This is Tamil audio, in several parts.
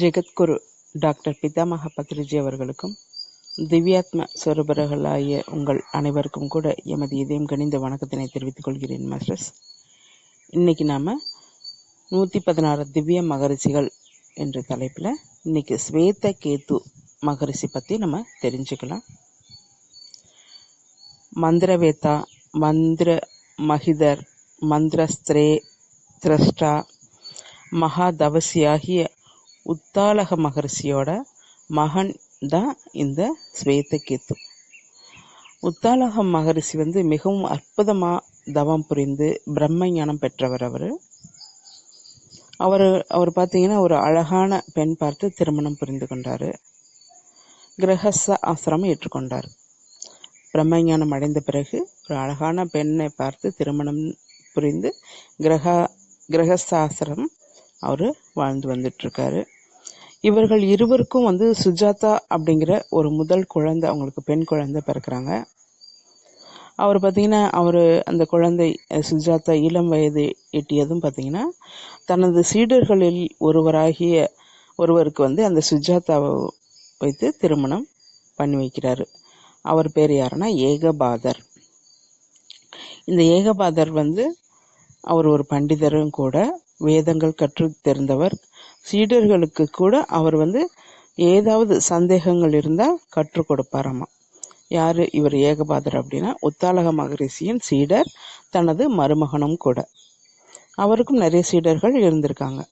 ஜெகத்குரு டாக்டர் பிதாமக பத்ரிஜி அவர்களுக்கும் திவ்யாத்ம சொரூபர்களாகிய உங்கள் அனைவருக்கும் கூட எமது இதயம் கனிந்த வணக்கத்தினை தெரிவித்துக் கொள்கிறேன் மாஸ்டர்ஸ். இன்னைக்கு நாம 116 திவ்ய மகரிஷிகள் என்ற தலைப்பில் இன்னைக்கு ஸ்வேத கேத்து மகரிஷி பற்றி நம்ம தெரிஞ்சுக்கலாம். மந்திரவேதா, மந்திர மகிதர், மந்திரஸ்திரே திரஷ்டா, மகாதவசி ஆகிய உத்தாலக மகரிஷியோட மகன் தான் இந்த ஸ்வேதகேத்து. உத்தாலக மகரிஷி மிகவும் அற்புதமாக தவம் புரிந்து பிரம்ம ஞானம் பெற்றவர். அவர் பார்த்தீங்கன்னா ஒரு அழகான பெண் பார்த்து திருமணம் புரிந்து கொண்டார். கிரகஸ்த ஆசிரமம் ஏற்றுக்கொண்டார். பிரம்ம ஞானம் அடைந்த பிறகு ஒரு அழகான பெண்ணை பார்த்து திருமணம் புரிந்து கிரகஸ்த ஆசிரமம் அவர் வாழ்ந்து வந்துட்டுருக்காரு. இவர்கள் இருவருக்கும் சுஜாதா அப்படிங்கிற ஒரு முதல் குழந்தை, அவங்களுக்கு பெண் குழந்தை பிறக்கிறாங்க. அவர் பார்த்தீங்கன்னா அந்த குழந்தை சுஜாதா இளம் வயது எட்டியதும் பார்த்தீங்கன்னா தனது சீடர்களில் ஒருவருக்கு அந்த சுஜாதாவை வைத்து திருமணம் பண்ணி வைக்கிறாரு. அவர் பேர் யாருன்னா ஏகபாதர். இந்த ஏகபாதர் அவர் ஒரு பண்டிதரும் கூட, வேதங்கள் கற்று தெரிந்தவர். சீடர்களுக்கு கூட அவர் ஏதாவது சந்தேகங்கள் இருந்தால் கற்றுக் கொடுப்பாராமா. யாரு இவர் ஏகபாதர் அப்படின்னா உத்தாலக மகரிஷியின் சீடர், தனது மருமகனும் கூட. அவருக்கும் நிறைய சீடர்கள் இருந்திருக்காங்க.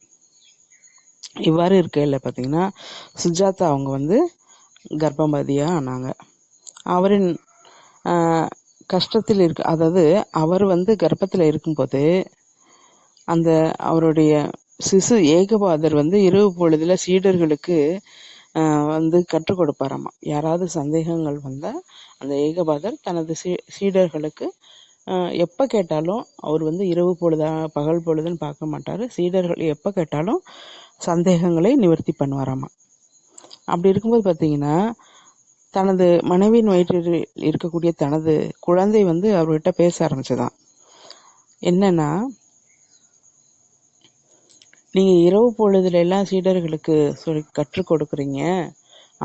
இவ்வாறு இருக்கையில் பார்த்தீங்கன்னா சுஜாதா அவங்க கர்ப்பவதியாக ஆனாங்க. அவரின் கஷ்டத்தில் அதாவது அவர் கர்ப்பத்தில் இருக்கும்போது அவருடைய சிசு ஏகபாதர் இரவு பொழுதுல சீடர்களுக்கு கற்றுக் கொடுப்பாராமா. யாராவது சந்தேகங்கள் வந்தால் அந்த ஏகபாதர் தனது சீடர்களுக்கு எப்போ கேட்டாலும், அவர் இரவு பொழுதா பகல் பொழுதுன்னு பார்க்க மாட்டார், சீடர்கள் எப்போ கேட்டாலும் சந்தேகங்களை நிவர்த்தி பண்ணுவாராமா. அப்படி இருக்கும்போது பார்த்தீங்கன்னா தனது மனைவியின் வயிற்றில் இருக்கக்கூடிய தனது குழந்தை அவர்கிட்ட பேச ஆரம்பிச்சதான். என்னன்னா, நீங்க இரவு பொழுதுல எல்லாம் சீடர்களுக்கு சொல்லி கற்றுக் கொடுக்குறீங்க,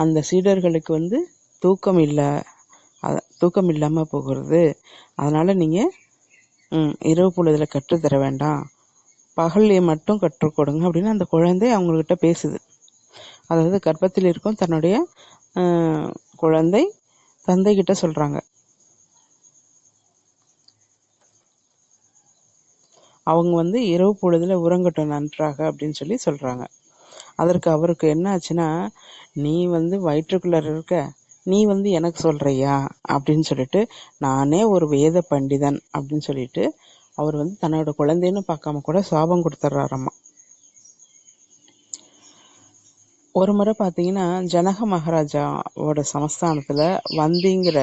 அந்த சீடர்களுக்கு தூக்கம் இல்லாம போகிறது. அதனால நீங்க இரவு பொழுதுல கற்றுத்தர வேண்டாம், பகல்ல மட்டும் கற்றுக் கொடுங்க அப்படின்னு அந்த குழந்தை அவங்ககிட்ட பேசுது. அதாவது கர்ப்பத்தில் இருக்கும் தன்னுடைய குழந்தை தந்தை கிட்ட சொல்றாங்க. அவங்க இரவு பொழுதுல உறங்கட்டும் நன்றாக அப்படின்னு சொல்லி சொல்றாங்க. அதற்கு அவருக்கு என்ன ஆச்சுன்னா, நீ வயிற்றுக்குள்ள இருக்க, நீ எனக்கு சொல்றியா அப்படின்னு சொல்லிட்டு, நானே ஒரு வேத பண்டிதன் அப்படின்னு சொல்லிட்டு அவர் தன்னோட குழந்தைன்னு பார்க்காம கூட சாபம் கொடுத்துட்றாராமா. ஒரு முறை பார்த்தீங்கன்னா ஜனக மகாராஜாவோட சமஸ்தானத்துல வந்திங்கிற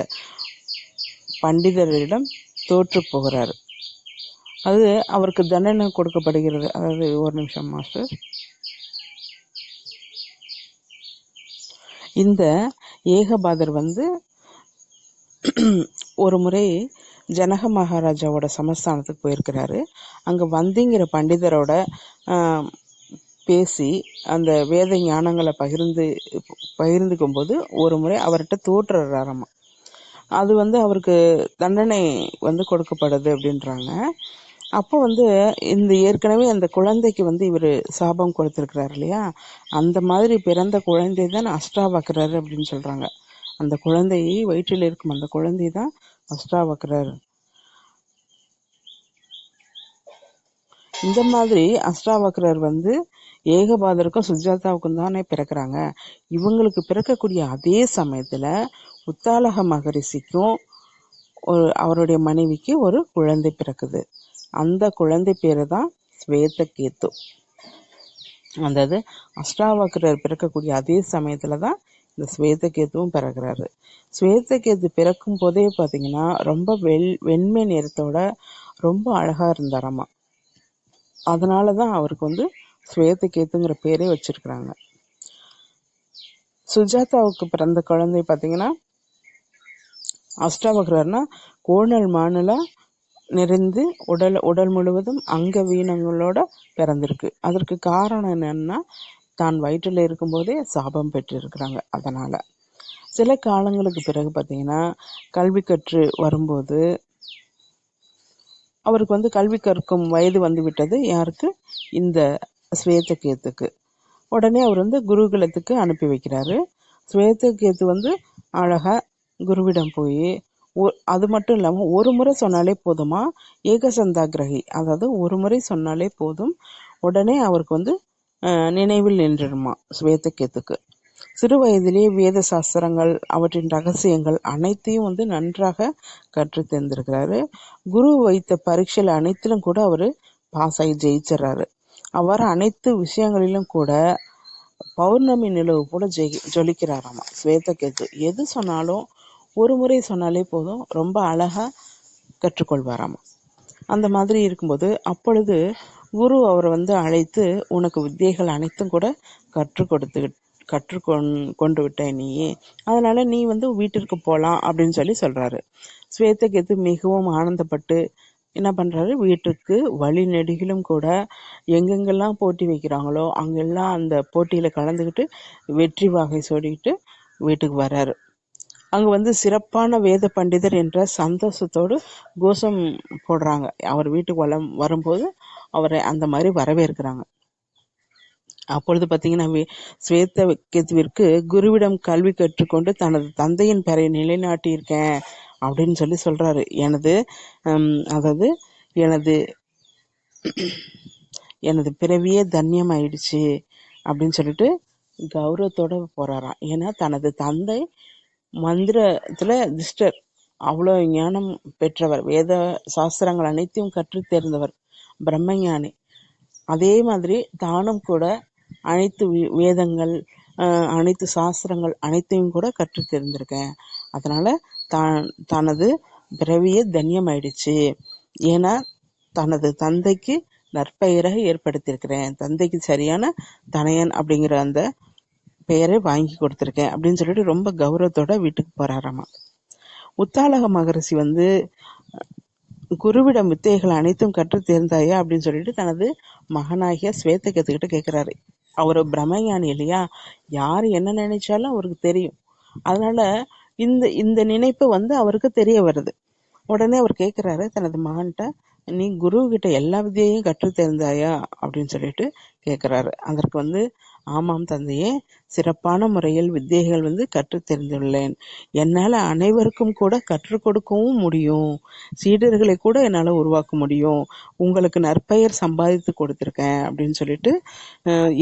பண்டிதரிடம் தோற்று போகிறாரு. அது அவருக்கு தண்டனை கொடுக்கப்படுகிறது. அதாவது ஒரு நிமிஷம் மாஸ்டர். இந்த ஏகபாதர் ஒரு முறை ஜனக மகாராஜாவோட சமஸ்தானத்துக்கு போயிருக்கிறாரு. அங்க வந்திங்கிற பண்டிதரோட பேசி அந்த வேத ஞானங்களை பகிர்ந்துக்கும் போது ஒரு முறை அவர்கிட்ட தோற்றுறாராமா. அது அவருக்கு தண்டனை கொடுக்கப்படுது அப்படின்றாங்க. அப்போ இந்த ஏற்கனவே அந்த குழந்தைக்கு இவர் சாபம் கொடுத்திருக்கிறார் இல்லையா, அந்த மாதிரி பிறந்த குழந்தை தான் அஷ்டாவக்ரர் அப்படின்னு சொல்றாங்க. அந்த குழந்தை வயிற்றில் இருக்கும் அந்த குழந்தை தான் அஷ்டாவக்ரர். இந்த மாதிரி அஷ்டாவக்ரர் ஏகபாதருக்கும் சுஜாதாவுக்கும் தானே பிறக்கிறாங்க. இவங்களுக்கு பிறக்கக்கூடிய அதே சமயத்துல உத்தாலக மகரிஷிக்கும் அவருடைய மனைவிக்கு ஒரு குழந்தை பிறக்குது. அந்த குழந்தை பேரு தான் ஸ்வேதகேத்து. அதாவது அஷ்டாவக்ரர் பிறக்கக்கூடிய அதே சமயத்துலதான் இந்த ஸ்வேதகேத்துவும் பிறகுறாரு. ஸ்வேதகேத்து பிறக்கும் போதே பாத்தீங்கன்னா ரொம்ப வெண்மை நிறத்தோட ரொம்ப அழகா இருந்தாராமா. அதனாலதான் அவருக்கு ஸ்வேதகேத்துங்கிற பேரே வச்சிருக்கிறாங்க. சுஜாதாவுக்கு பிறந்த குழந்தை பாத்தீங்கன்னா அஷ்டாவக்ரர்னா கோணல் மானலா நிறைந்து உடல் முழுவதும் அங்க வீனங்களோட பிறந்திருக்கு. அதற்கு காரணம் என்னன்னா தான் வயிற்றில் இருக்கும்போதே சாபம் பெற்றிருக்கிறாங்க. அதனால சில காலங்களுக்கு பிறகு பார்த்தீங்கன்னா கல்வி கற்று வரும்போது அவருக்கு கல்வி கற்கும் வயது வந்து விட்டது. யாருக்கு? இந்த ஸ்வேதகேத்துக்கு. உடனே அவர் குருகுலத்துக்கு அனுப்பி வைக்கிறாரு. ஸ்வேதகேத்து அழகா குருவிடம் போய் அது மட்டும் இல்லாமல் ஒரு முறை சொன்னாலே போதுமா, ஏகசந்தாகிரகி, அதாவது ஒரு முறை சொன்னாலே போதும், உடனே அவருக்கு நினைவில் நின்றுடுமா ஸ்வேதகேத்துக்கு. சிறு வயதிலேயே வேத சாஸ்திரங்கள் அவற்றின் ரகசியங்கள் அனைத்தையும் நன்றாக கற்று தெரிந்திருக்கிறாரு. குரு வைத்த பரீட்சையில் அனைத்திலும் கூட அவர் பாஸ் ஆகி ஜெயிச்சிடறாரு. அவ்வாறு அனைத்து விஷயங்களிலும் கூட பௌர்ணமி நிலவு போல ஜொலிக்கிறாராமா ஸ்வேதகேத்து. எது சொன்னாலும் ஒரு முறை சொன்னாலே போதும், ரொம்ப அழகா கற்றுக்கொள்வாராமா. அந்த மாதிரி இருக்கும்போது அப்பொழுது குரு அவரை அழைத்து, உனக்கு வித்தியைகள் அனைத்தும் கூட கற்றுக்கொண்டு விட்ட நீ, அதனால நீ வீட்டிற்கு போகலாம் அப்படின்னு சொல்றாரு. ஸ்வேதகேத்து மிகவும் ஆனந்தப்பட்டு என்ன பண்றாரு, வீட்டுக்கு வழி நெடுகிலும் கூட எங்கெங்கெல்லாம் போட்டி வைக்கிறாங்களோ அங்கெல்லாம் அந்த போட்டியில கலந்துக்கிட்டு வெற்றி வாகை சூடிக்கிட்டு வீட்டுக்கு வர்றாரு. அங்க சிறப்பான வேத பண்டிதர் என்ற சந்தோஷத்தோடு கோஷம் போடுறாங்க. அவர் வீட்டுக்கு வரும்போது அவரை அந்த மாதிரி வரவேற்கிறாங்க. அப்பொழுது பார்த்தீங்கன்னா ஸ்வேதகேத்துவிற்கு குருவிடம் கல்வி கற்றுக்கொண்டு தனது தந்தையின் பெயரை நிலைநாட்டியிருக்கேன் அப்படின்னு சொல்றாரு. அதாவது எனது பிறவியே தன்யம் ஆயிடுச்சு அப்படின்னு சொல்லிட்டு கௌரவத்தோட போறாராம். ஏன்னா தனது தந்தை மந்திரத்துல திஷ்டர், அவ்வளோ ஞானம் பெற்றவர், வேத சாஸ்திரங்கள் அனைத்தையும் கற்று தேர்ந்தவர், பிரம்மஞானி. அதே மாதிரி தானும் கூட அனைத்து வேதங்கள் அனைத்து சாஸ்திரங்கள் அனைத்தையும் கூட கற்று தெரிந்திருக்கேன். அதனால தனது பிறவியே தன்யம் ஆயிடுச்சு. ஏன்னா தனது தந்தைக்கு நற்பெயராக ஏற்படுத்தியிருக்கிறேன், தந்தைக்கு சரியான தனையன் அப்படிங்கிற அந்த பெயரை வாங்கி கொடுத்திருக்கேன் அப்படின்னு சொல்லிட்டு ரொம்ப கௌரவத்தோட வீட்டுக்கு போறாராமா. உத்தாலக மகரிஷி குருவிடம் வித்தைகள் அனைத்தும் கற்று தேர்ந்தாயா அப்படின்னு சொல்லிட்டு தனது மகனாகிய ஸ்வேதகேத்துக்கிட்ட கேட்கிறாரு. அவரு பிரம்மஞானி இல்லையா, யாரு என்ன நினைச்சாலும் அவருக்கு தெரியும். அதனால இந்த இந்த நினைப்பு அவருக்கு தெரிய வருது. உடனே அவர் கேட்கிறாரு தனது மகன்கிட்ட, நீ குரு கிட்ட எல்லா வித்தியையும் கற்று தெரிந்தாயா அப்படின்னு சொல்லிட்டு கேட்கிறாரு. அதற்கு ஆமாம் தந்தையே, சிறப்பான முறையில் வித்தியைகள் கற்று தெரிந்துள்ளேன். என்னால அனைவருக்கும் கூட கற்றுக் கொடுக்கவும் முடியும், சீடர்களை கூட என்னால உருவாக்க முடியும், உங்களுக்கு நற்பெயர் சம்பாதித்து கொடுத்திருக்கேன் அப்படின்னு சொல்லிட்டு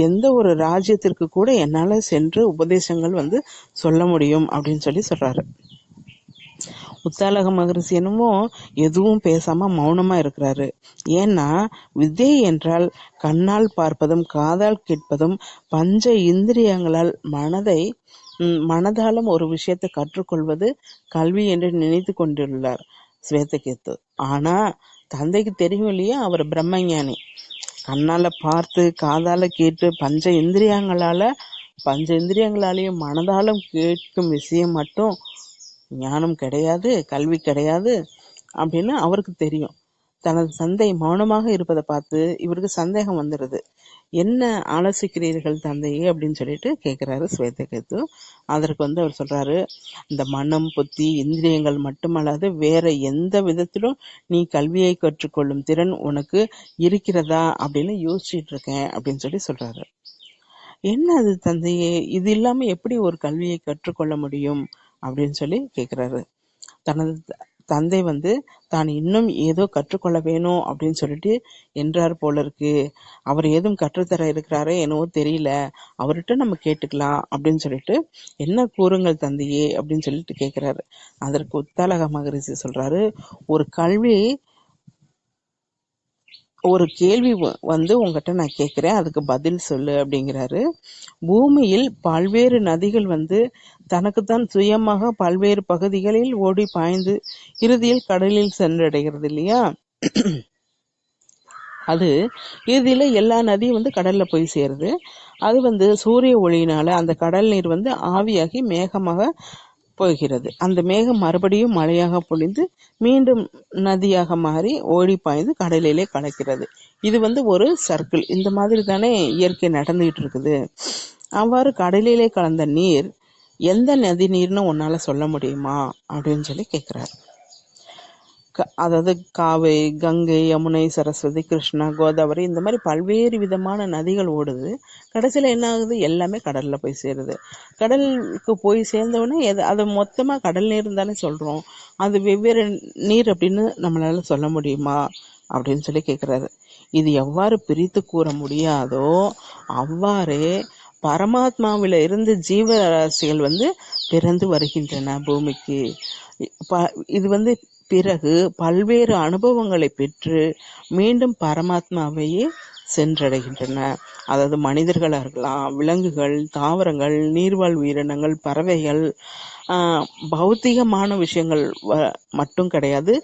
எந்த ஒரு ராஜ்யத்திற்கு கூட என்னால சென்று உபதேசங்கள் சொல்ல முடியும் அப்படின்னு சொல்றாரு. உத்தாலக மகரிஷி என்னமோ எதுவும் பேசாம மௌனமா இருக்கிறாரு. ஏன்னா வித்யை என்றால் கண்ணால் பார்ப்பதும் காதால் கேட்பதும் பஞ்ச இந்திரியங்களால் மனதாலும் ஒரு விஷயத்தை கற்றுக்கொள்வது கல்வி என்று நினைத்து கொண்டுள்ளார் ஸ்வேதகேத்து. ஆனா தந்தைக்கு தெரியும் இல்லையா, அவர் பிரம்மஞானி. கண்ணால பார்த்து காதால கேட்டு பஞ்ச இந்திரியங்களாலேயும் மனதாலும் கேட்கும் விஷயம் மட்டும் ஞானம் கிடையாது, கல்வி கிடையாது அப்படின்னு அவருக்கு தெரியும். தனது தந்தை மௌனமாக இருப்பதை பார்த்து இவருக்கு சந்தேகம் வந்துடுது. என்ன ஆலோசிக்கிறீர்கள் தந்தையே அப்படின்னு சொல்லிட்டு கேட்கிறாரு ஸ்வேதகேத்து. அதற்கு அவர் சொல்றாரு, இந்த மனம் புத்தி இந்திரியங்கள் மட்டுமல்லாது வேற எந்த விதத்திலும் நீ கல்வியை கற்றுக்கொள்ளும் திறன் உனக்கு இருக்கிறதா அப்படின்னு யோசிச்சுட்டு இருக்கேன் அப்படின்னு சொல்றாரு. என்ன அது தந்தையே, இது இல்லாம எப்படி ஒரு கல்வியை கற்றுக்கொள்ள முடியும் அப்படின்னு கேட்கிறாரு. தனது தந்தை தான் இன்னும் ஏதோ கற்றுக்கொள்ள வேணும் அப்படின்னு சொல்லிட்டு என்றார் போல இருக்கு. அவர் ஏதும் கற்றுத்தர இருக்கிறாரே என்னவோ தெரியல, அவர்கிட்ட நம்ம கேட்டுக்கலாம் அப்படின்னு சொல்லிட்டு, என்ன கூறுங்கள் தந்தையே அப்படின்னு சொல்லிட்டு கேட்கிறாரு. அதற்கு உத்தாலக மகரிஷி சொல்றாரு, ஒரு கேள்வி உங்ககிட்ட நான் கேட்கிறேன், அதுக்கு பதில் சொல்லு அப்படிங்கிறாரு. பூமியில் பல்வேறு நதிகள் தனக்குத்தான் சுயமாக பல்வேறு பகுதிகளில் ஓடி பாய்ந்து இறுதியில் கடலில் சென்றடைகிறது இல்லையா, அது இறுதியில எல்லா நதியும் கடல்ல போய் சேருது. அது சூரிய ஒளியினால அந்த கடல் நீர் ஆவியாகி மேகமாக போகிறது. அந்த மேகம் மறுபடியும் மழையாக பொழிந்து மீண்டும் நதியாக மாறி ஓடி பாய்ந்து கடலிலே கலக்கிறது. இது ஒரு சர்க்கிள். இந்த மாதிரி தானே இயற்கை நடந்துகிட்டு இருக்குது. அவ்வாறு கடலிலே கலந்த நீர் எந்த நதி நீர்னு உன்னால சொல்ல முடியுமா அப்படின்னு சொல்லி கேட்கிறாரு. அதாவது காவேரி, கங்கை, யமுனை, சரஸ்வதி, கிருஷ்ணா, கோதாவரி, இந்த மாதிரி பல்வேறு விதமான நதிகள் ஓடுது. கடைசியில் என்ன ஆகுது? எல்லாமே கடல்ல போய் சேருது. கடலுக்கு போய் சேர்ந்தவொடனே அது மொத்தமா கடல் நீர் தானே சொல்றோம். அது வெவ்வேறு நீர் அப்படின்னு நம்மளால சொல்ல முடியுமா அப்படின்னு சொல்லி கேட்கிறாரு. இது எவ்வாறு பிரித்து கூற முடியாதோ அவ்வாறே பரமாத்மாவில இருந்து ஜீவராசிகள் பிறந்து வருகின்றன பூமிக்கு. இது பிறகு பல்வேறு அனுபவங்களை பெற்று மீண்டும் பரமாத்மாவையே சென்றடைகின்றன. அதாவது மனிதர்களாக இருக்கலாம், விலங்குகள், தாவரங்கள், நீர்வாழ் உயிரினங்கள், பறவைகள், பௌத்திகமான விஷயங்கள் மட்டும் கிடையாது.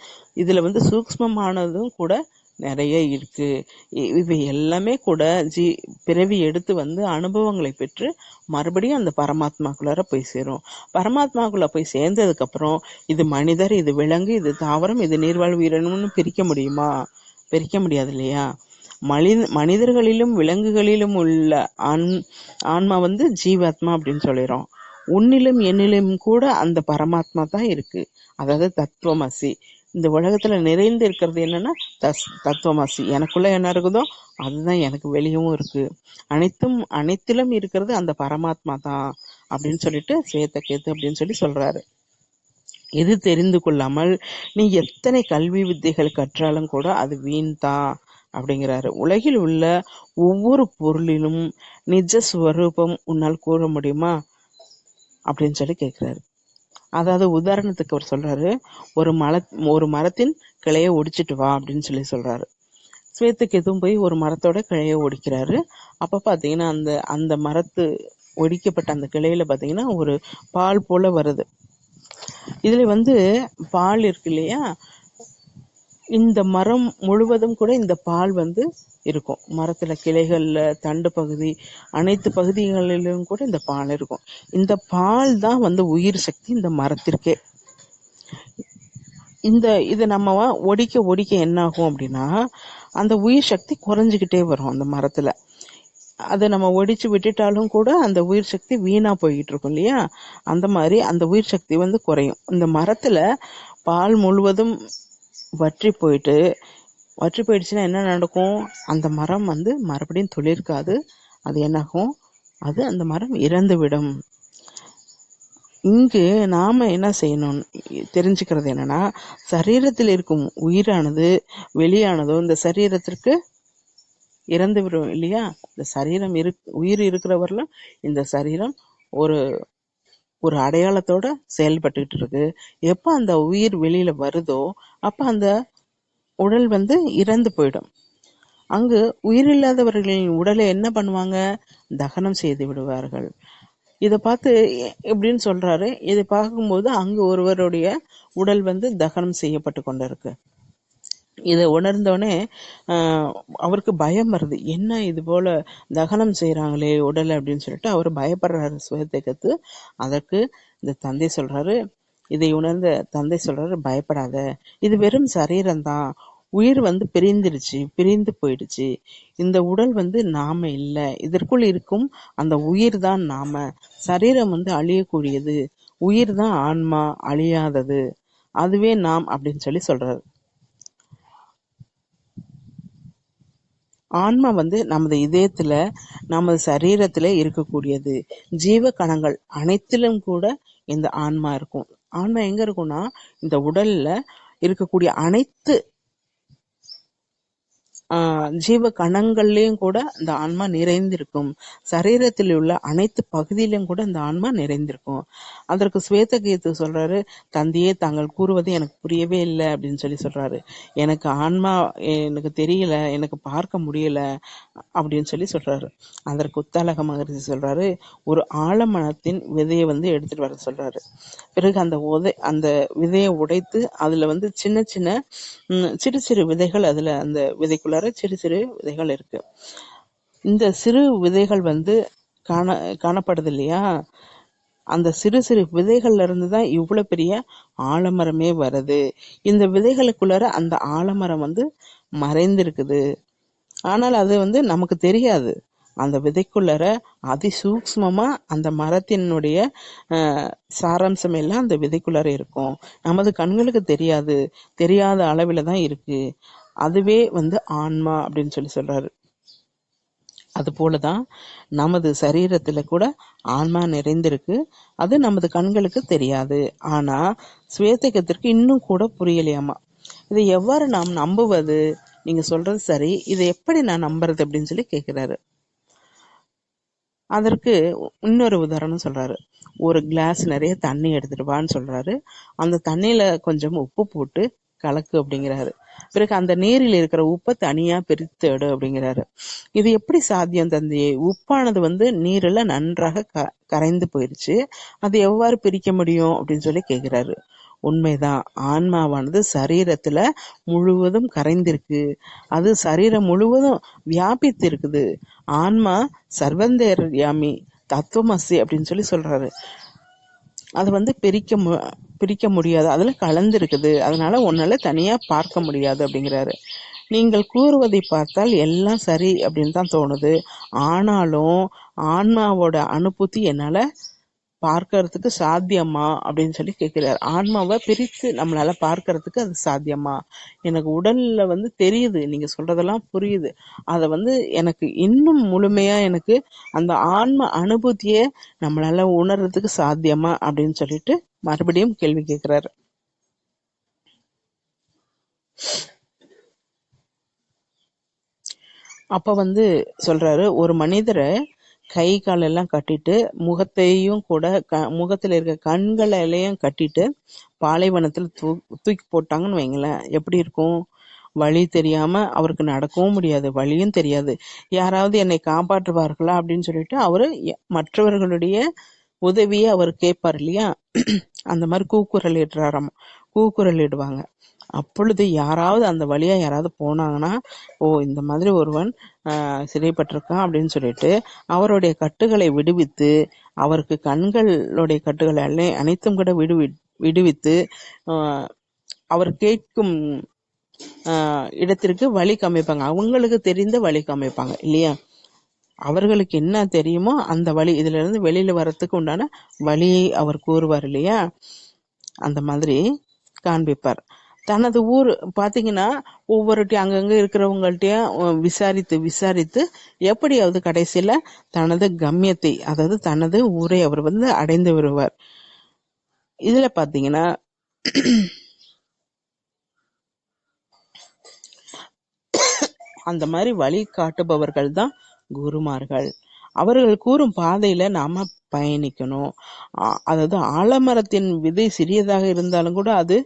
இதுல சூக்ஷ்மமானதும் கூட நிறைய இருக்கு. இவை எல்லாமே கூட பிறவி எடுத்து அனுபவங்களை பெற்று மறுபடியும் அந்த பரமாத்மாக்குள்ளார போய் சேரும். பரமாத்மாக்குள்ள போய் சேர்ந்ததுக்கு அப்புறம் இது மனிதர், இது விலங்கு, இது தாவரம், இது நீர்வாழ் உயிரினம்னு பிரிக்க முடியுமா? பிரிக்க முடியாது இல்லையா? மனிதர்களிலும் விலங்குகளிலும் உள்ள ஆன்மா ஜீவாத்மா அப்படின்னு சொல்லிடும். உன்னிலும் என்னிலும் கூட அந்த பரமாத்மா தான் இருக்கு. அதாவது தத்துவமசி. இந்த உலகத்துல நிறைந்து இருக்கிறது என்னன்னா தத்துவமசி. எனக்குள்ள என்ன இருக்குதோ அதுதான் எனக்கு வெளியவும் இருக்கு. அனைத்திலும் இருக்கிறது அந்த பரமாத்மா தான் அப்படின்னு சொல்லிட்டு ஸ்வேதகேது அப்படின்னு சொல்லி சொல்றாரு. இது தெரிந்து கொள்ளாமல் நீ எத்தனை கல்வி வித்தைகள் கற்றாலும் கூட அது வீண் தான் அப்படிங்கிறாரு. உலகில் உள்ள ஒவ்வொரு பொருளிலும் நிஜ ஸ்வரூபம் உன்னால் கூற முடியுமா அப்படின்னு சொல்லி கேட்கிறாரு. அதாவது உதாரணத்துக்கு அவர் சொல்றாரு, ஒரு மரத்தின் கிளையை ஒடிச்சிட்டு வா அப்படின்னு சொல்லி சொல்றாரு. ஸ்வேத்துக்கு எதுவும் போய் ஒரு மரத்தோட கிளையை ஒடிக்கிறாரு. அப்ப பாத்தீங்கன்னா அந்த மரத்து ஒடிக்கப்பட்ட அந்த கிளையில பாத்தீங்கன்னா ஒரு பால் போல வருது. இதுல பால் இருக்கு இல்லையா, இந்த மரம் முழுவதும் கூட இந்த பால் இருக்கும். மரத்துல கிளைகள்ல, தண்டு பகுதி, அனைத்து பகுதிகளிலும் கூட இந்த பால் இருக்கும். இந்த பால் தான் உயிர் சக்தி இந்த மரத்திற்கே. இதை நம்ம ஒடிக்க என்ன ஆகும் அப்படின்னா அந்த உயிர் சக்தி குறைஞ்சுக்கிட்டே வரும் அந்த மரத்துல. அதை நம்ம ஒடிச்சு விட்டுட்டாலும் கூட அந்த உயிர் சக்தி வீணா போய்கிட்டு இருக்கும் இல்லையா? அந்த மாதிரி அந்த உயிர் சக்தி குறையும். இந்த மரத்துல பால் முழுவதும் வற்றி போயிடுச்சுன்னா என்ன நடக்கும்? அந்த மரம் மறுபடியும் துளிர்க்காது. அது என்னாகும்? அது அந்த மரம் இறந்து விடும். இங்கு நாம என்ன செய்யணும் தெரிஞ்சுக்கிறது என்னன்னா, சரீரத்தில் இருக்கும் உயிரானது வெளியானதோ இந்த சரீரத்திற்கு இறந்து விடும் இல்லையா? இந்த சரீரம் உயிர் இருக்கிறவர்களும் இந்த சரீரம் ஒரு அடையாளத்தோட செயல்பட்டுக்கிட்டு இருக்கு. எப்ப அந்த உயிர் வெளியில வருதோ அப்ப அந்த உடல் இறந்து போயிடும். அங்கு உயிரில்லாதவர்களின் உடலை என்ன பண்ணுவாங்க? தகனம் செய்து விடுவார்கள். இதை பார்த்து எப்படின்னு சொல்றாரு. இதை பார்க்கும்போது அங்கு ஒருவருடைய உடல் தகனம் செய்யப்பட்டு கொண்டிருக்கு. இதை உணர்ந்தோடனே அவருக்கு பயம் வருது. என்ன இது போல தகனம் செய்யறாங்களே உடலை அப்படின்னு சொல்லிட்டு அவர் பயப்படுறாரு ஸ்வேதகேது. அதற்கு இந்த தந்தை சொல்றாரு, இதை உணர்ந்த தந்தை சொல்றாரு, பயப்படாத, இது வெறும் சரீரம்தான். உயிர் பிரிந்து போயிடுச்சு. இந்த உடல் நாம இல்ல, இதற்குள் இருக்கும் அந்த உயிர் தான் நாம. சரீரம் அழியக்கூடியது, உயிர் தான் ஆன்மா, அழியாதது, அதுவே நாம் அப்படின்னு சொல்லி சொல்றாரு. ஆன்மா நமது இதயத்துல, நமது சரீரத்துல இருக்கக்கூடியது. ஜீவ கணங்கள் அனைத்திலும் கூட இந்த ஆன்மா இருக்கும். ஆன்மா எங்க இருக்கும்னா இந்த உடல்ல இருக்கக்கூடிய அனைத்து ஜீவ கணங்கள்லயும் கூட இந்த ஆன்மா நிறைந்திருக்கும். சரீரத்தில் உள்ள அனைத்து பகுதியிலும் கூட இந்த ஆன்மா நிறைந்திருக்கும். அதற்கு ஸ்வேதகேது சொல்றாரு, தந்தையே தாங்கள் கூறுவது எனக்கு புரியவே இல்லை அப்படின்னு சொல்லி சொல்றாரு. எனக்கு ஆன்மா எனக்கு தெரியல, எனக்கு பார்க்க முடியல அப்படின்னு சொல்லி சொல்றாரு. அதற்கு உத்தாலக மகரிஷி சொல்றாரு, ஒரு ஆலமரத்தின் விதையை எடுத்துட்டு வர சொல்றாரு. பிறகு அந்த விதையை உடைத்து அதுல சின்ன சின்ன சிறு சிறு விதைகள், அதுல அந்த விதைக்குள்ளார சிறு சிறு விதைகள் இருக்கு. இந்த சிறு விதைகள் காணப்படுது இல்லையா? அந்த சிறு சிறு விதைகள்ல இருந்து தான் இவ்வளவு பெரிய ஆலமரமே வருது. இந்த விதைகளுக்குள்ளார அந்த ஆலமரம் மறைந்திருக்குது. ஆனால் அது நமக்கு தெரியாது. அந்த விதைக்குள்ளர அதிசூக்ஷ்மமா அந்த மரத்தினுடைய சாராம்சம் எல்லாம் அந்த விதைக்குள்ளார இருக்கும். நமது கண்களுக்கு தெரியாது, தெரியாத அளவில தான் இருக்கு. அதுவே ஆன்மா அப்படின்னு சொல்றாரு. அது போலதான் நமது சரீரத்துல கூட ஆன்மா நிறைந்திருக்கு. அது நமது கண்களுக்கு தெரியாது. ஆனா சுவேதகத்திற்கு இன்னும் கூட புரியலையாமா. இதை எவ்வாறு நாம் நம்புவது? நீங்க சொல்றது சரி, இதை எப்படி நான் நம்புறது அப்படின்னு சொல்லி கேக்குறாரு. அதற்கு இன்னொரு உதாரணம் சொல்றாரு. ஒரு கிளாஸ் நிறைய தண்ணி எடுத்துட்டு வான்னு சொல்றாரு. அந்த தண்ணியில கொஞ்சம் உப்பு போட்டு கலக்கு அப்படிங்கிறாரு. பிறகு அந்த நீரில் இருக்கிற உப்பை தனியா பிரித்து எடு அப்படிங்கிறாரு. இது எப்படி சாத்தியம் தந்தையே? உப்பானது நீரில் நன்றாக கரைந்து போயிருச்சு. அது எவ்வாறு பிரிக்க முடியும் அப்படின்னு சொல்லி கேக்குறாரு. உண்மைதான், ஆன்மாவானது சரீரத்துல முழுவதும் கரைந்திருக்கு. அது சரீரம் முழுவதும் வியாபித்து இருக்குது. ஆன்மா சர்வந்தேர்யாமி தத்துவமசி அப்படின்னு சொல்லி சொல்றாரு. அது பிரிக்க முடியாது, அதுல கலந்து இருக்குது. அதனால உன்னால தனியா பார்க்க முடியாது அப்படிங்கிறாரு. நீங்கள் கூறுவதை பார்த்தால் எல்லாம் சரி அப்படின்னு தான் தோணுது. ஆனாலும் ஆன்மாவோட அனுபூதி என்னால பார்க்கறதுக்கு சாத்தியமா அப்படின்னு சொல்லி கேட்கிறார். ஆன்மாவை பிரித்து நம்மளால பார்க்கறதுக்கு அது சாத்தியமா? எனக்கு உடல்ல தெரியுது, நீங்க சொல்றதெல்லாம் புரியுது. அத எனக்கு இன்னும் முழுமையா எனக்கு அந்த ஆன்ம அனுபூதியை நம்மளால உணர்றதுக்கு சாத்தியமா அப்படின்னு சொல்லிட்டு மறுபடியும் கேள்வி கேட்கிறாரு. அப்ப சொல்றாரு, ஒரு மனிதரை கை காலெல்லாம் கட்டிட்டு முகத்தையும் கூட முகத்துல இருக்க கண்களையும் கட்டிட்டு பாலைவனத்துல தூக்கி போட்டாங்கன்னு வைங்களேன், எப்படி இருக்கும்? வழி தெரியாம அவருக்கு நடக்கவும் முடியாது, வழியும் தெரியாது. யாராவது என்னை காப்பாற்றுவார்களா அப்படின்னு சொல்லிட்டு அவரு மற்றவர்களுடைய உதவியை அவர் கேட்பார் இல்லையா? அந்த மாதிரி கூக்குரல் இடுறாராம், கூக்குரல் இடுவாங்க. அப்பொழுது யாராவது அந்த வழியா யாராவது போனாங்கன்னா, ஓ இந்த மாதிரி ஒருவன் சிறைப்பட்டிருக்கான் அப்படின்னு சொல்லிட்டு அவருடைய கட்டுகளை விடுவித்து, அவருக்கு கண்களுடைய கட்டுகளை அனைத்தும் கூட விடுவித்து அவர் கேட்கும் இடத்திற்கு வழி காமிப்பாங்க. அவங்களுக்கு தெரிந்த வழி காமிப்பாங்க இல்லையா? அவர்களுக்கு என்ன தெரியுமோ அந்த வழி, இதுல இருந்து வெளியில வர்றதுக்கு உண்டான வழியை அவர் கூறுவார் இல்லையா? அந்த மாதிரி காண்பிப்பார். தனது ஊர் பாத்தீங்கன்னா ஒவ்வொருட்டையும் அங்கங்க இருக்கிறவங்கள்ட்டையும் விசாரித்து எப்படியாவது கடைசியில தனது கம்யத்தை, அதாவது தனது ஊரை அவர் அடைந்து வருவார். இதுல பாத்தீங்கன்னா அந்த மாதிரி வழி காட்டுபவர்கள் தான் குருமார்கள். அவர்கள் கூறும் பாதையில நாம பயணிக்கணும். அதாவது ஆலமரத்தின் விதை சிறியதாக இருந்தாலும் கூட அது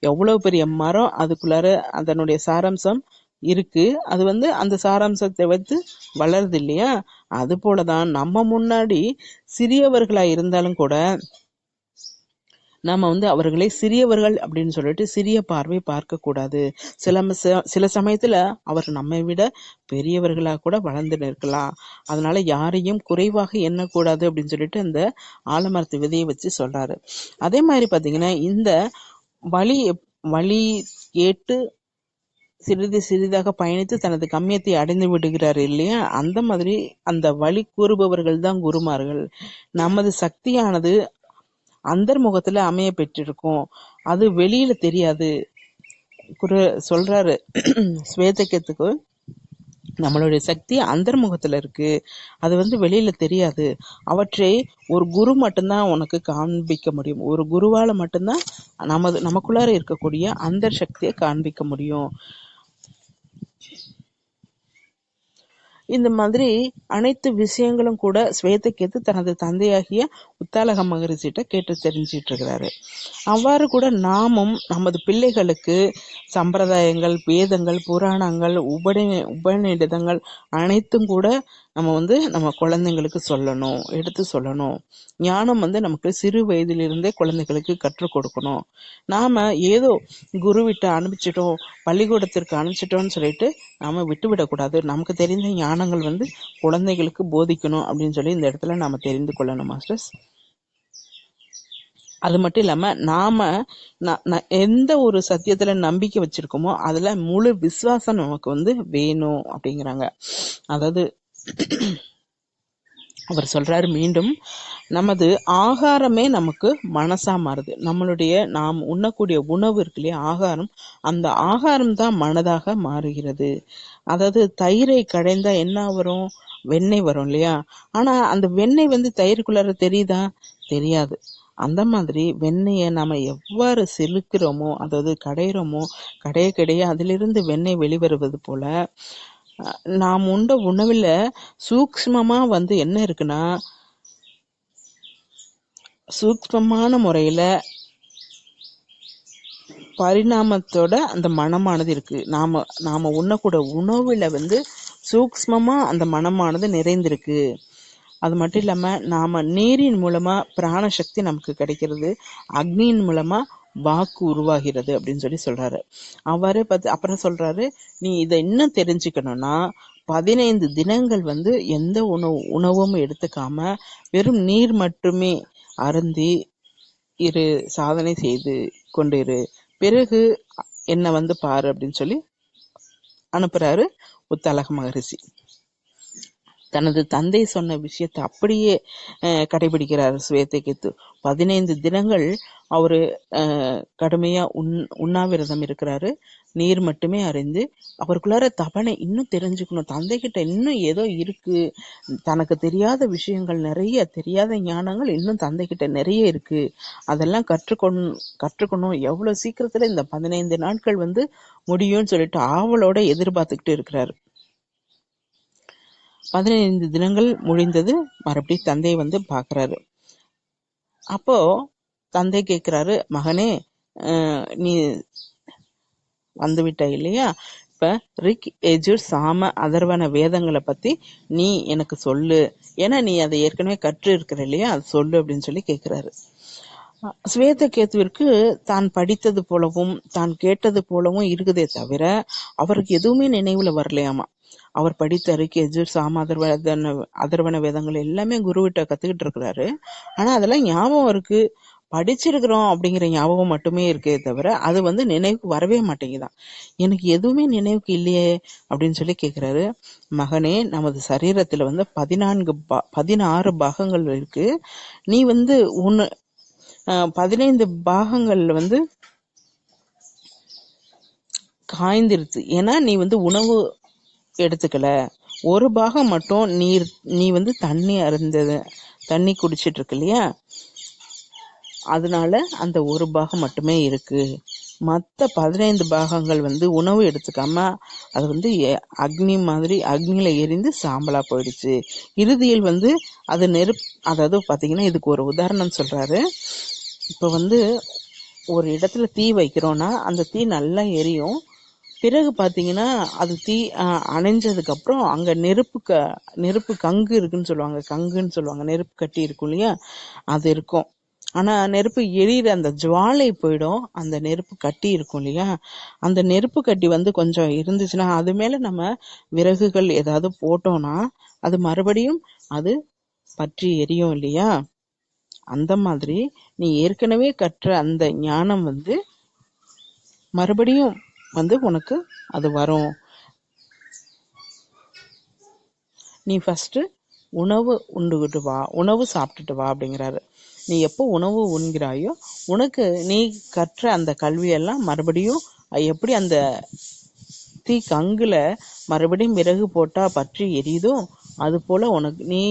எவ்வளவு பெரிய மரம், அதுக்குள்ளார அதனுடைய சாராம்சம் இருக்கு. அது அந்த சாராம்சத்தை வளருது இல்லையா? அது போலதான் நம்ம முன்னாடி சிறியவர்களா இருந்தாலும் கூட நாம அவர்களை சிறியவர்கள் அப்படின்னு சொல்லிட்டு சிறிய பார்வை பார்க்க கூடாது. சில சமயத்துல அவர் நம்மை விட பெரியவர்களா கூட வளர்ந்து நிற்கலாம். அதனால யாரையும் குறைவாக எண்ணக்கூடாது அப்படின்னு சொல்லிட்டு அந்த ஆலமரத்து விதையை வச்சு சொல்றாரு. அதே மாதிரி பாத்தீங்கன்னா இந்த வழி கேட்டு சிறிது சிறிதாக பயணித்து தனது கம்மியத்தை அடைந்து விடுகிறார் இல்லையா? அந்த மாதிரி அந்த வழி கூறுபவர்கள் தான் குருமார்கள். நமது சக்தியானது அந்தர்முகத்துல அமைய பெற்றிருக்கும், அது வெளியில தெரியாது. சொல்றாரு ஸ்வேதகத்துக்கு, நம்மளுடைய சக்தி அந்தர்முகத்துல இருக்கு, அது வெளியில தெரியாது. அவற்றை ஒரு குரு மட்டும்தான் உனக்கு காண்பிக்க முடியும். ஒரு குருவால மட்டும்தான் நமக்குள்ளார இருக்கக்கூடிய அந்த சக்தியை காண்பிக்க முடியும். இந்த மாதிரி அனைத்து விஷயங்களும் கூட ஸ்வேதகேத்து தனது தந்தையாகிய உத்தாலக மகரிஷிட்ட கேட்டு தெரிஞ்சிட்டு இருக்கிறாரு. அவ்வாறு கூட நாமும் நமது பிள்ளைகளுக்கு சம்பிரதாயங்கள், வேதங்கள், புராணங்கள், உபநிடதங்கள் அனைத்தும் கூட நம்ம நம்ம குழந்தைங்களுக்கு சொல்லணும், எடுத்து சொல்லணும். ஞானம் நமக்கு சிறு வயதிலிருந்தே குழந்தைகளுக்கு கற்றுக் கொடுக்கணும். நாம ஏதோ குருவிட்ட அனுப்பிச்சிட்டோம், பள்ளிக்கூடத்திற்கு அனுப்பிச்சிட்டோம்னு சொல்லிட்டு நாம விட்டுவிடக்கூடாது. நமக்கு தெரிந்த ஞானங்கள் குழந்தைகளுக்கு போதிக்கணும் அப்படின்னு சொல்லி இந்த இடத்துல நாம தெரிந்து கொள்ளணும் மாஸ்டர்ஸ். அது மட்டும் இல்லாம நாம எந்த ஒரு சத்தியத்துல நம்பிக்கை வச்சிருக்கோமோ அதுல முழு விசுவாசம் நமக்கு வேணும் அப்படிங்கிறாங்க. அதாவது அவர் சொல்றாரு மீண்டும், நமது ஆகாரமே நமக்கு மனசா மாறுது. நம்மளுடைய நாம் உண்ணக்கூடிய உணவு இருக்கு இல்லையா, ஆகாரம், அந்த ஆகாரம் தான் மனதாக மாறுகிறது. அதாவது தயிரை கடைந்தா என்ன வரும்? வெண்ணெய் வரும் இல்லையா? ஆனா அந்த வெண்ணெய் தயிருக்குள்ளார தெரியுதா? தெரியாது. அந்த மாதிரி வெண்ணெயை நாம எவ்வாறு செலுக்கிறோமோ, அதாவது கடையிறோமோ, கடைய அதிலிருந்து வெண்ணெய் வெளிவருவது போல நாம் உண்ட உணவுல சூக்ஷ்மமா என்ன இருக்குன்னா, சூக்ஷ்மமான முறையில பரிணாமத்தோட அந்த மனமானது இருக்கு. நாம உண்ணக்கூட உணவுல சூக்ஷ்மமா அந்த மனமானது நிறைந்திருக்கு. அது மட்டும் இல்லாம நாம நீரின் மூலமா பிராணசக்தி நமக்கு கிடைக்கிறது, அக்னியின் மூலமா வாக்கு உருவாகிறது அப்படின்னு சொல்றாரு. அவரே அப்புறம் சொல்றாரு, நீ இதை இன்னும் தெரிஞ்சுக்கணும்னா 15 தினங்கள் எந்த உணவும் எடுத்துக்காம வெறும் நீர் மட்டுமே அருந்தி இரு, சாதனை செய்து கொண்டிரு, பிறகு என்ன பாரு அப்படின்னு அனுப்புறாரு உத்தலக மகரிஷி. தனது தந்தை சொன்ன விஷயத்தை அப்படியே கடைபிடிக்கிறார் சுவேதகேத்து. 15 தினங்கள் அவரு கடுமையா உண்ணாவிரதம் இருக்கிறாரு. நீர் மட்டுமே அறிந்து அவருக்குள்ளார தபனை இன்னும் தெரிஞ்சுக்கணும், தந்தை கிட்ட இன்னும் ஏதோ இருக்கு, தனக்கு தெரியாத விஷயங்கள் நிறைய, தெரியாத ஞானங்கள் இன்னும் தந்தை கிட்ட நிறைய இருக்கு, அதெல்லாம் கற்றுக்கணும், எவ்வளவு சீக்கிரத்துல இந்த 15 நாட்கள் முடியும்னு சொல்லிட்டு ஆவலோட எதிர்பார்த்துக்கிட்டு இருக்கிறாரு. 15 தினங்கள் முடிந்தது. மறுபடியும் தந்தையை பாக்குறாரு. அப்போ தந்தை கேட்கிறாரு, மகனே, நீ வந்துவிட்ட இல்லையா, இப்ப ரிக், யஜுர், சாம, அதர்வன வேதங்களை பத்தி நீ எனக்கு சொல்லு, ஏன்னா நீ அதை ஏற்கனவே கற்று இருக்கிற இல்லையா, அது சொல்லு அப்படின்னு கேட்கிறாரு. சுவேதகேத்துவிற்கு தான் படித்தது போலவும் தான் கேட்டது போலவும் இருக்குதே தவிர அவருக்கு எதுவுமே நினைவுல வரலையாமா. அவர் படித்த ரிக், யஜுர், சாம, அதர்வன வேதங்கள் எல்லாமே குருவிட்ட கத்துக்கிட்டு இருக்கிறாரு. ஆனா அதெல்லாம் ஞாபகம் இருக்கு, படிச்சிருக்கிறோம் அப்படிங்கிற ஞாபகம் மட்டுமே இருக்கே தவிர அது நினைவுக்கு வரவே மாட்டேங்குதான். எனக்கு எதுவுமே நினைவுக்கு இல்லையே அப்படின்னு கேக்குறாரு. மகனே, நமது சரீரத்துல 16 பாகங்கள் இருக்கு. நீ உன்னு 15 பாகங்கள் காய்ந்திருச்சு. ஏன்னா நீ உணவு எடுத்துக்கல. ஒரு பாகம் மட்டும் நீ தண்ணி குடிச்சிட்டு இருக்கு இல்லையா, அதனால அந்த ஒரு பாகம் மட்டுமே இருக்கு. மற்ற 15 பாகங்கள் உணவு எடுத்துக்காம அது அக்னி மாதிரி அக்னியில எரிந்து சாம்பலா போயிடுச்சு. இறுதியில் அது அதாவது பாத்தீங்கன்னா, இதுக்கு ஒரு உதாரணம் சொல்றாரு. இப்ப ஒரு இடத்துல தீ வைக்கிறோம்னா அந்த தீ நல்லா எரியும். பிறகு பாத்தீங்கன்னா அது தீ அணைஞ்சதுக்கு அப்புறம் அங்க நெருப்பு கங்கு இருக்குன்னு சொல்லுவாங்க, நெருப்பு கட்டி இருக்கும் இல்லையா, அது இருக்கும். ஆனா நெருப்பு எரியிற அந்த ஜுவாலை போயிடும், அந்த நெருப்பு கட்டி இருக்கும் இல்லையா, அந்த நெருப்பு கட்டி கொஞ்சம் இருந்துச்சுன்னா அது மேல நம்ம விறகுகள் ஏதாவது போட்டோம்னா அது மறுபடியும் அது பற்றி எரியும் இல்லையா. அந்த மாதிரி நீ ஏற்கனவே கற்ற அந்த ஞானம் மறுபடியும் உனக்கு அது வரும். நீ ஃபர்ஸ்ட் உணவு உண்டுகிட்டு வா, உணவு சாப்பிட்டுட்டு வா அப்படிங்கிறாரு. நீ எப்போ உணவு உண்கிறாயோ உனக்கு நீ கற்ற அந்த கல்வியெல்லாம் மறுபடியும் எப்படி அந்த தீ கங்குல மறுபடியும் விறகு போட்டா பற்றி எரியுதோ அது போல உனக்கு நீ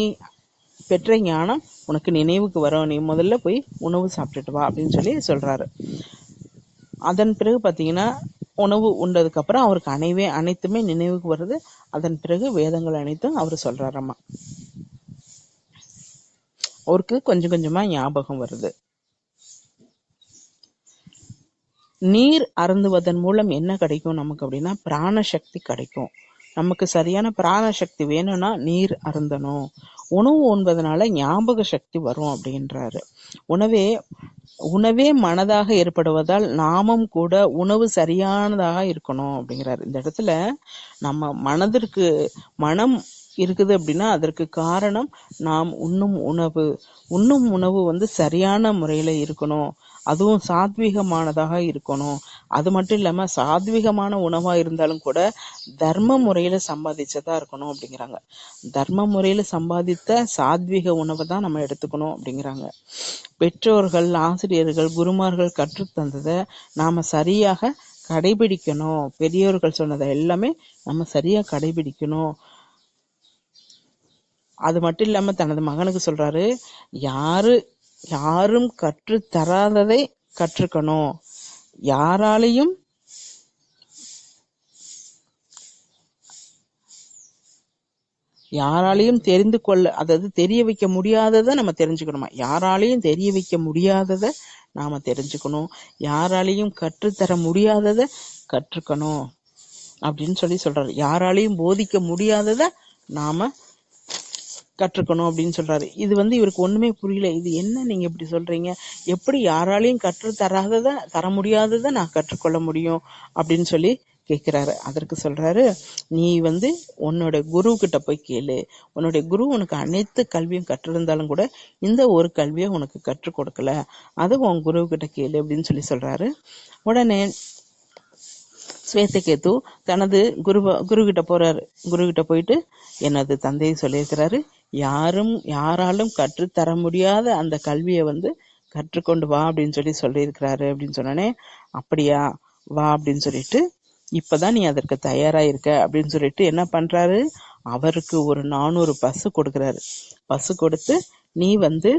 பெற்ற ஞானம் உனக்கு நினைவுக்கு வரும். நீ முதல்ல போய் உணவு சாப்பிட்டுட்டு வா அப்படின்னு சொல்றாரு. அதன் பிறகு பாத்தீங்கன்னா உணவு உண்டதுக்கு அப்புறம் அவருக்கு அனைத்துமே நினைவுக்கு வருது. அதன் பிறகு வேதங்கள் அனைத்தும் அவரு சொல்றாரம்மா. அவருக்கு கொஞ்சம் கொஞ்சமா ஞாபகம் வருது. நீர் அருந்துவதன் மூலம் என்ன கிடைக்கும் நமக்கு அப்படின்னா, பிராணசக்தி கிடைக்கும். நமக்கு சரியான பிராணசக்தி வேணும்னா நீர் அருந்தணும். உணவு உண்பதனால ஞாபக சக்தி வரும் அப்படின்றாரு. உணவே மனதாக ஏற்படுவதால் நாமும் கூட உணவு சரியானதாக இருக்கணும் அப்படிங்கிறாரு. இந்த இடத்துல நம்ம மனம் இருக்குது அப்படின்னா அதற்கு காரணம் நாம் உண்ணும் உணவு வந்து சரியான முறையில் இருக்கணும், அதுவும் சாத்வீகமானதாக இருக்கணும். அது மட்டும் இல்லாம சாத்வீகமான உணவா இருந்தாலும் கூட தர்ம முறையில சம்பாதிச்சதா இருக்கணும் அப்படிங்கிறாங்க. தர்ம முறையில சம்பாதித்த சாத்வீக உணவை தான் நம்ம எடுத்துக்கணும் அப்படிங்கிறாங்க. பெற்றோர்கள், ஆசிரியர்கள், குருமார்கள் கற்றுத்தந்ததை நாம சரியாக கடைபிடிக்கணும். பெரியோர்கள் சொன்னதை எல்லாமே நம்ம சரியா கடைபிடிக்கணும். அது மட்டும் இல்லாம தனது மகனுக்கு சொல்றாரு, யாரும் கற்று தராததை கற்றுக்கணும், யாராலையும் தெரிந்து கொள்ள, அதாவது தெரிய வைக்க முடியாததை நம்ம தெரிஞ்சுக்கணுமா, யாராலையும் தெரிய வைக்க முடியாததை நாம தெரிஞ்சுக்கணும், யாராலையும் கற்றுத்தர முடியாததை கற்றுக்கணும் அப்படின்னு சொல்றாரு. யாராலையும் போதிக்க முடியாததை நாம கற்றுக்கணும் அப்படின்னு சொல்றாரு. இது வந்து இவருக்கு ஒண்ணுமே புரியல. இது என்ன நீங்க இப்படி சொல்றீங்க, எப்படி யாராலையும் கற்று தர முடியாததை நான் கற்றுக்கொள்ள முடியும் அப்படின்னு சொல்லி கேட்கிறாரு. அதற்கு சொல்றாரு, நீ வந்து உன்னோட குரு கிட்ட போய் கேளு, உன்னுடைய குரு உனக்கு அனைத்து கல்வியும் கற்றிருந்தாலும் கூட இந்த ஒரு கல்வியை உனக்கு கற்றுக் கொடுக்கல, அது உன் குரு கிட்ட கேளு அப்படின்னு சொல்றாரு. உடனே ஸ்வேதகேது தனது குரு கிட்ட போறாரு. குரு கிட்ட போயிட்டு எனது தந்தையை சொல்லியிருக்கிறாரு, யாராலும் கற்றுத்தர முடியாத அந்த கல்வியை வந்து கற்றுக்கொண்டு வா அப்படின்னு சொல்லியிருக்கிறாரு அப்படின்னு சொன்னோடனே, அப்படியா, வா அப்படின்னு சொல்லிட்டு, இப்பதான் நீ அதற்கு தயாராயிருக்க அப்படின்னு சொல்லிட்டு என்ன பண்றாரு, அவருக்கு ஒரு 400 பசு கொடுக்கிறாரு. பசு கொடுத்து, நீ வந்து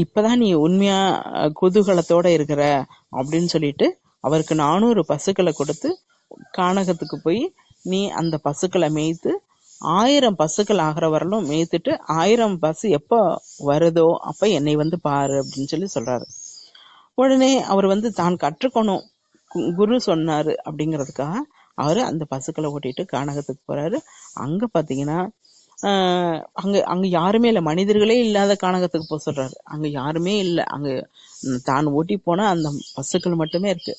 இப்பதான் நீ உண்மையா குதூகலத்தோட இருக்கிற அப்படின்னு சொல்லிட்டு அவருக்கு 400 பசுக்களை கொடுத்து கானகத்துக்கு போய் நீ அந்த பசுக்களை மேய்த்து 1000 பசுக்கள் ஆகிற வரலும் மேய்த்துட்டு 1000 பசு எப்ப வருதோ அப்ப என்னை வந்து பாரு அப்படின்னு சொல்றாரு. உடனே அவர் வந்து தான் கற்றுக்கணும், குரு சொன்னாரு அப்படிங்கிறதுக்காக அவரு அந்த பசுக்களை ஓட்டிட்டு கானகத்துக்கு போறாரு. அங்க பாத்தீங்கன்னா அங்க யாருமே இல்லை, மனிதர்களே இல்லாத கானகத்துக்கு போக சொல்றாரு. அங்க யாருமே இல்லை, அங்க தான் ஓட்டி போனா அந்த பசுக்கள் மட்டுமே இருக்கு,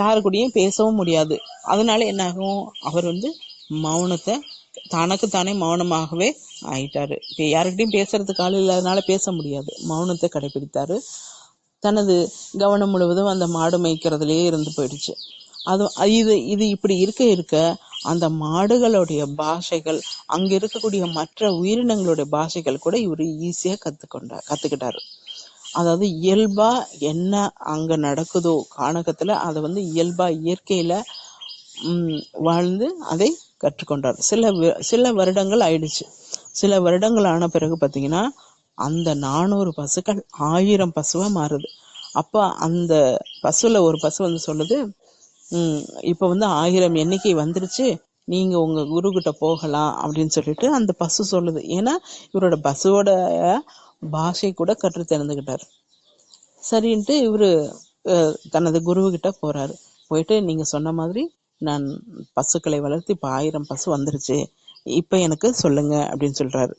யாரு கூடயும் பேசவும் முடியாது. அதனால என்ன ஆகும், அவர் வந்து மௌனத்தை தனக்குத்தானே மௌனமாகவே ஆயிட்டாரு. யாருக்கிட்டையும் பேசுறதுக்கு ஆள் இல்லாதனால பேச முடியாது, மௌனத்தை கடைபிடித்தாரு. தனது கவனம் முழுவதும் அந்த மாடு மேய்க்கிறதுலயே இருந்து போயிடுச்சு. இது இப்படி இருக்க அந்த மாடுகளுடைய பாஷைகள், அங்க இருக்கக்கூடிய மற்ற உயிரினங்களுடைய பாஷைகள் கூட இவரு ஈஸியா கத்துக்கிட்டாரு. அதாவது இயல்பா என்ன அங்க நடக்குதோ கானகத்துல அதை வந்து இயல்பா இயற்கையில வாழ்ந்து அதை கற்றுக்கொண்டார். சில வருடங்கள் ஆயிடுச்சு. சில வருடங்கள் ஆன பிறகு பாத்தீங்கன்னா அந்த 400 பசுக்கள் 1000 பசுவா மாறுது. அப்ப அந்த பசுல ஒரு பசு வந்து சொல்லுது, இப்ப வந்து 1000 எண்ணிக்கை வந்துருச்சு, நீங்க உங்க குரு கிட்ட போகலாம் அப்படின்னு சொல்லிட்டு அந்த பசு சொல்லுது. ஏன்னா இவரோட பசுவோட பாஷை கூட கற்று தெரிந்துகிட்டாரு. சரின்ட்டு இவரு தனது குரு கிட்ட போறாரு. போயிட்டு நீங்க சொன்ன மாதிரி நான் பசுக்களை வளர்த்து இப்ப 1000 பசு வந்துருச்சு, இப்ப எனக்கு சொல்லுங்க அப்படின்னு சொல்றாரு.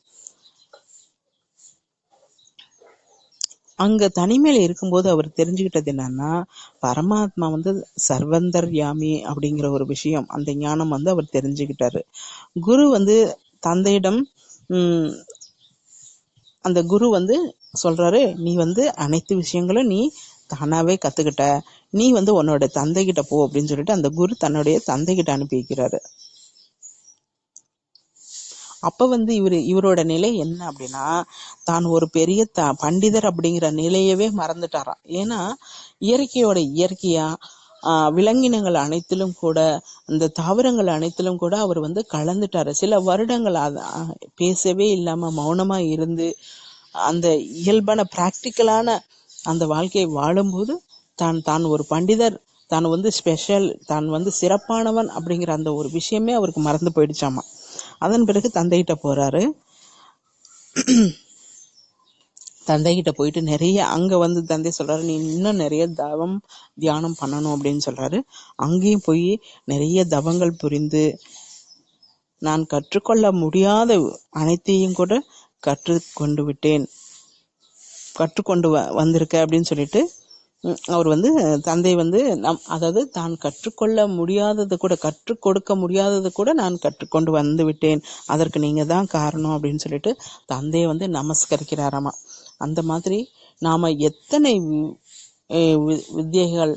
அங்க தனிமையில இருக்கும்போது அவர் தெரிஞ்சுக்கிட்டது என்னன்னா, பரமாத்மா வந்து சர்வந்தர்யாமி அப்படிங்கிற ஒரு விஷயம், அந்த ஞானம் வந்து அவர் தெரிஞ்சுக்கிட்டாரு. குரு வந்து தந்தையிடம் அந்த குரு வந்து சொல்றாரு, நீ வந்து அனைத்து விஷயங்களும் நீ தானாவே கத்துக்கிட்ட, நீ வந்து உன்னோட தந்தை கிட்ட போ அப்படின்னு சொல்லிட்டு அந்த குரு தன்னுடைய தந்தை கிட்ட அனுப்பி வைக்கிறாரு. அப்ப வந்து இவரோட நிலை என்ன அப்படின்னா, தான் ஒரு பெரிய பண்டிதர் அப்படிங்கிற நிலையவே மறந்துட்டாராம். ஏன்னா இயற்கையா விலங்கினங்கள் அனைத்திலும் கூட, அந்த தாவரங்கள் அனைத்திலும் கூட அவர் வந்து கலந்துட்டாரு. சில வருடங்கள் பேசவே இல்லாம மௌனமா இருந்து அந்த இயல்பான பிராக்டிக்கலான அந்த வாழ்க்கையை வாழும்போது தான் ஒரு பண்டிதர், தான் வந்து ஸ்பெஷல், தான் வந்து சிறப்பானவன் அப்படிங்கிற அந்த ஒரு விஷயமே அவருக்கு மறந்து போயிடுச்சாமா. அதன் பிறகு தந்தைகிட்ட போறாரு. தந்தைகிட்ட போயிட்டு நிறைய அங்க வந்து தந்தை சொல்றாரு, நீ இன்னும் நிறைய தவம் தியானம் பண்ணணும் அப்படின்னு சொல்றாரு. அங்கேயும் போய் நிறைய தவங்கள் புரிந்து நான் கற்றுக்கொள்ள முடியாத அனைத்தையும் கூட கற்றுக்கொண்டு வந்திருக்க அப்படின்னு சொல்லிட்டு அவர் தந்தை அதாவது தான் கற்றுக்கொள்ள முடியாதது கூட, கற்றுக் கொடுக்க முடியாதது கூட நான் கற்றுக்கொண்டு வந்து விட்டேன், அதற்கு நீங்க தான் காரணம் அப்படின்னு சொல்லிட்டு தந்தையை நமஸ்கரிக்கிறாராமா. அந்த மாதிரி நாம எத்தனை வித்தியைகள்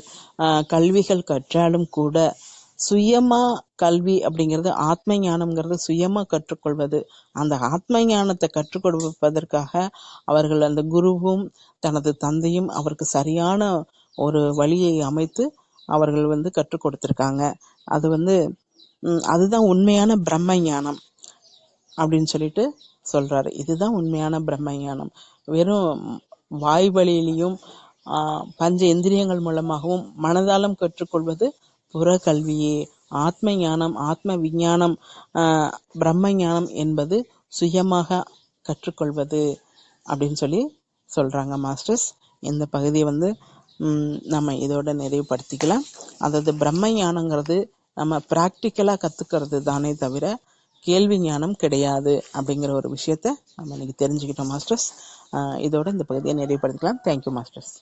கல்விகள் கற்றாலும் கூட சுயமா கல்வி அப்படிங்கிறது, ஆத்ம ஞானம்ங்கிறது சுயமா கற்றுக்கொள்வது. அந்த ஆத்ம ஞானத்தை கற்றுக் கொடுப்பதற்காக அவர்கள் அந்த குருவும் தனது தந்தையும் அவருக்கு சரியான ஒரு வழியை அமைத்து அவர்கள் கற்றுக் கொடுத்திருக்காங்க. அது அதுதான் உண்மையான பிரம்ம ஞானம் அப்படின்னு சொல்லிட்டு சொல்றாரு. இதுதான் உண்மையான பிரம்ம ஞானம். வெறும் வாய் வழியிலையும் பஞ்ச இந்திரியங்கள் மூலமாகவும் மனதாலும் கற்றுக்கொள்வது புற கல்வியே. ஆத்ம ஞானம், ஆத்ம விஞ்ஞானம், பிரம்ம ஞானம் என்பது சுயமாக கற்றுக்கொள்வது அப்படின்னு சொல்லி சொல்றாங்க மாஸ்டர்ஸ். இந்த பகுதியை நம்ம இதோட நிறைவுபடுத்திக்கலாம். அதாவது பிரம்ம ஞானங்கிறது நம்ம பிராக்டிக்கலா கத்துக்கிறது தானே தவிர கேள்வி ஞானம் கிடையாது அப்படிங்கிற ஒரு விஷயத்த நம்ம இன்னைக்கு தெரிஞ்சுக்கிட்டோம் மாஸ்டர்ஸ். இதோட இந்த பகுதியை நிறைவுபடுத்திக்கலாம். Thank you masters.